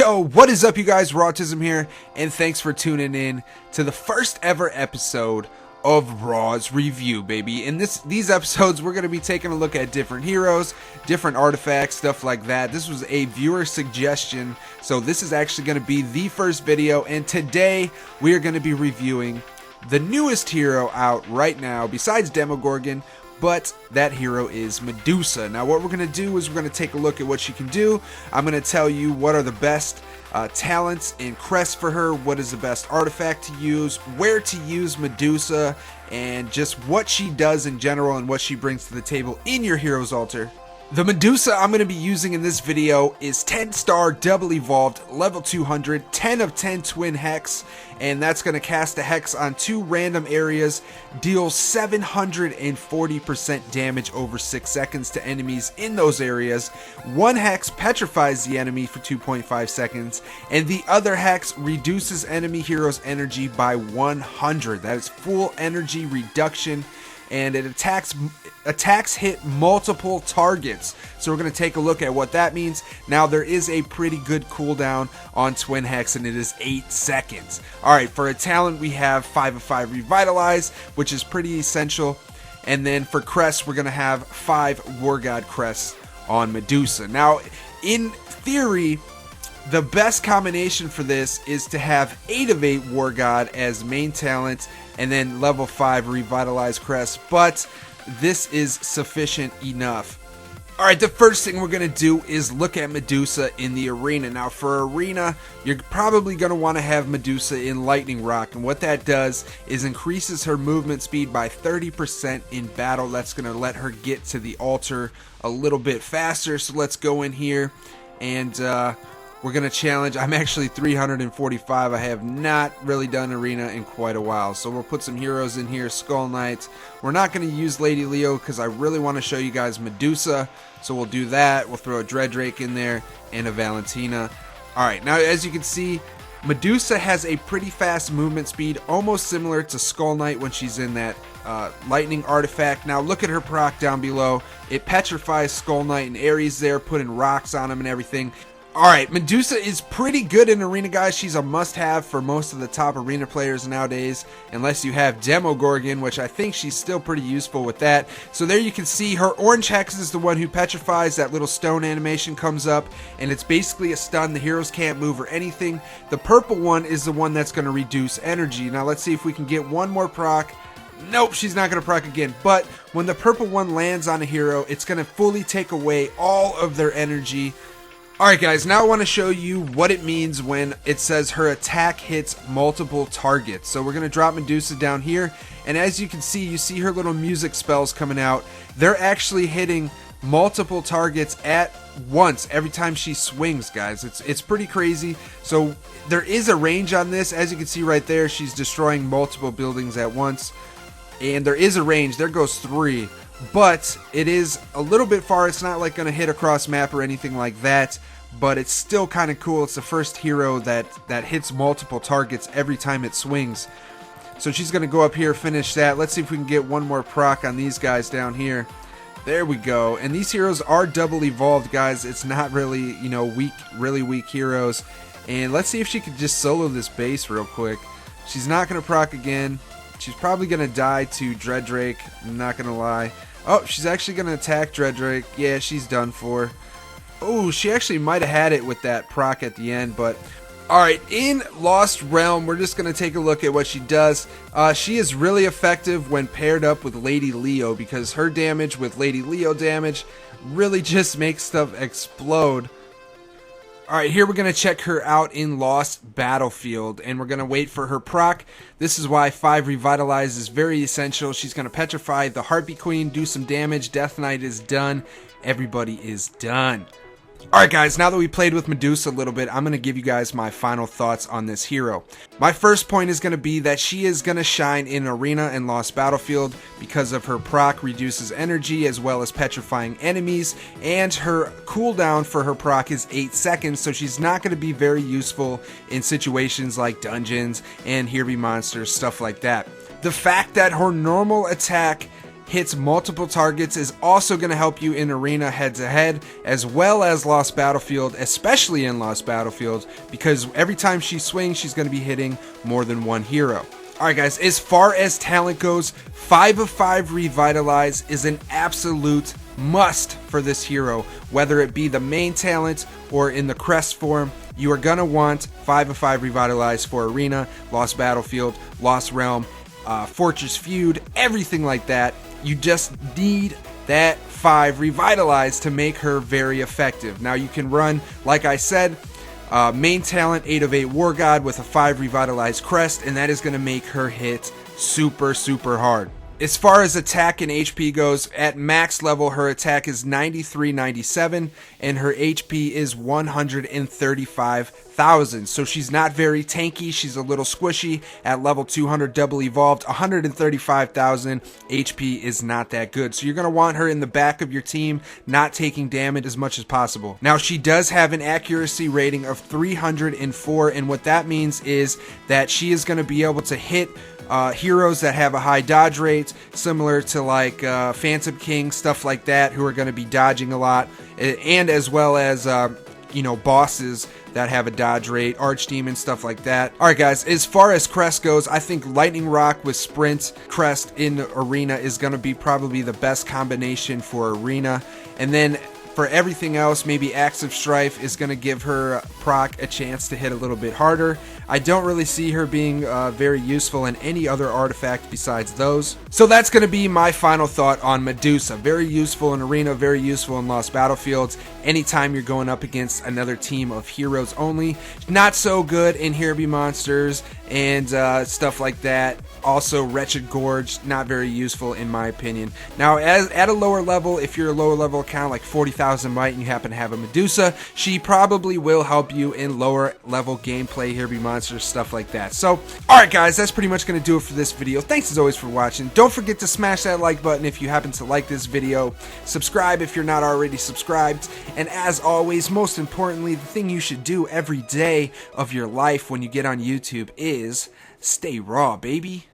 Yo, what is up you guys? Rawtism here, and thanks for tuning in to the first ever episode of Raw's Review, baby. In these episodes, we're going to be taking a look at different heroes, different artifacts, stuff like that. This was a viewer suggestion, so this is actually going to be the first video, and today we are going to be reviewing the newest hero out right now, besides Demogorgon, but that hero is Medusa. Now what we're going to do is we're going to take a look at what she can do. I'm going to tell you what are the best talents and crests for her, what is the best artifact to use, where to use Medusa, and just what she does in general and what she brings to the table in your hero's altar. The Medusa I'm going to be using in this video is 10-star double evolved, level 200, 10 of 10 twin hex, and that's going to cast a hex on 2 random areas, deal 740% damage over 6 seconds to enemies in those areas. 1 hex petrifies the enemy for 2.5 seconds, and the other hex reduces enemy hero's energy by 100. That is full energy reduction. And it attacks hit multiple targets. So we're going to take a look at what that means. Now there is a pretty good cooldown on Twin Hex, and it is 8 seconds. Alright, for a talent we have 5 of 5 Revitalize, which is pretty essential. And then for crests we're going to have 5 War God crests on Medusa. Now in theory, the best combination for this is to have 8 of 8 War God as main talent and then level 5 Revitalize crest, but this is sufficient enough. Alright, the first thing we're going to do is look at Medusa in the arena. Now for arena, you're probably going to want to have Medusa in Lightning Rock, and what that does is increases her movement speed by 30% in battle. That's going to let her get to the altar a little bit faster, so let's go in here and we're going to challenge. I'm actually 345. I have not really done arena in quite a while. So we'll put some heroes in here. Skull Knight. We're not going to use Lady Leo because I really want to show you guys Medusa. So we'll do that. We'll throw a Dreadrake in there and a Valentina. Alright, now as you can see, Medusa has a pretty fast movement speed, almost similar to Skull Knight when she's in that lightning artifact. Now look at her proc down below. It petrifies Skull Knight and Ares there, putting rocks on him and everything. Alright, Medusa is pretty good in arena, guys. She's a must-have for most of the top arena players nowadays, unless you have Demogorgon, which I think she's still pretty useful with that. So there you can see her orange hex is the one who petrifies. That little stone animation comes up, and it's basically a stun. The heroes can't move or anything. The purple one is the one that's going to reduce energy. Now let's see if we can get one more proc. Nope, she's not going to proc again. But when the purple one lands on a hero, it's going to fully take away all of their energy. Alright guys, now I want to show you what it means when it says her attack hits multiple targets. So we're going to drop Medusa down here, and as you can see, you see her little music spells coming out. They're actually hitting multiple targets at once every time she swings, guys. It's pretty crazy. So there is a range on this. As you can see right there, she's destroying multiple buildings at once. And there is a range. There goes 3. But it is a little bit far. It's not like going to hit across map or anything like that, but it's still kind of cool. It's the first hero that hits multiple targets every time it swings. So she's going to go up here, finish that. Let's see if we can get one more proc on these guys down here. There we go. And these heroes are double evolved, guys. It's not really, you know, really weak heroes. And let's see if she could just solo this base real quick. She's not going to proc again. She's probably going to die to Dreadrake, I'm not going to lie. Oh, she's actually going to attack Dreadrake. Yeah, she's done for. Oh, she actually might have had it with that proc at the end, but alright, in Lost Realm, we're just going to take a look at what she does. She is really effective when paired up with Lady Leo, because her damage with Lady Leo damage really just makes stuff explode. Alright, here we're going to check her out in Lost Battlefield, and we're going to wait for her proc. This is why 5 Revitalize is very essential. She's going to petrify the Harpy Queen, do some damage. Death Knight is done. Everybody is done. Alright guys, now that we played with Medusa a little bit, I'm going to give you guys my final thoughts on this hero. My first point is going to be that she is going to shine in Arena and Lost Battlefield because of her proc reduces energy as well as petrifying enemies, and her cooldown for her proc is 8 seconds, so she's not going to be very useful in situations like dungeons and here be monsters, stuff like that. The fact that her normal attack hits multiple targets, is also going to help you in arena head-to-head, as well as Lost Battlefield, especially in Lost Battlefield, because every time she swings, she's going to be hitting more than one hero. Alright guys, as far as talent goes, 5 of 5 Revitalize is an absolute must for this hero, whether it be the main talent or in the crest form. You are going to want 5 of 5 Revitalize for Arena, Lost Battlefield, Lost Realm, Fortress Feud, everything like that. You just need that 5 Revitalize to make her very effective. Now you can run, like I said, main talent 8 of 8 War God with a 5 Revitalize crest, and that is going to make her hit super hard. As far as attack and HP goes, at max level her attack is 9397 and her HP is 135,000. So she's not very tanky, she's a little squishy. At level 200 double evolved, 135,000 HP is not that good. So you're going to want her in the back of your team, not taking damage as much as possible. Now she does have an accuracy rating of 304, and what that means is that she is going to be able to hit heroes that have a high dodge rate, similar to like Phantom King, stuff like that, who are going to be dodging a lot, and as well as bosses that have a dodge rate, Archdemon, stuff like that. Alright guys, as far as crest goes, I think Lightning Rock with Sprint crest in Arena is going to be probably the best combination for Arena, and then for everything else, maybe Axe of Strife is going to give her proc a chance to hit a little bit harder. I don't really see her being very useful in any other artifact besides those. So that's going to be my final thought on Medusa. Very useful in Arena, very useful in Lost Battlefields. Anytime you're going up against another team of heroes only. Not so good in Here Be Monsters and stuff like that. Also, Wretched Gorge, not very useful in my opinion. Now, at a lower level, if you're a lower level account like 40,000 might and you happen to have a Medusa, she probably will help you in lower level gameplay, Here Be Monsters, stuff like that. So, alright guys, that's pretty much going to do it for this video. Thanks as always for watching. Don't forget to smash that like button if you happen to like this video. Subscribe if you're not already subscribed. And as always, most importantly, the thing you should do every day of your life when you get on YouTube is stay raw, baby.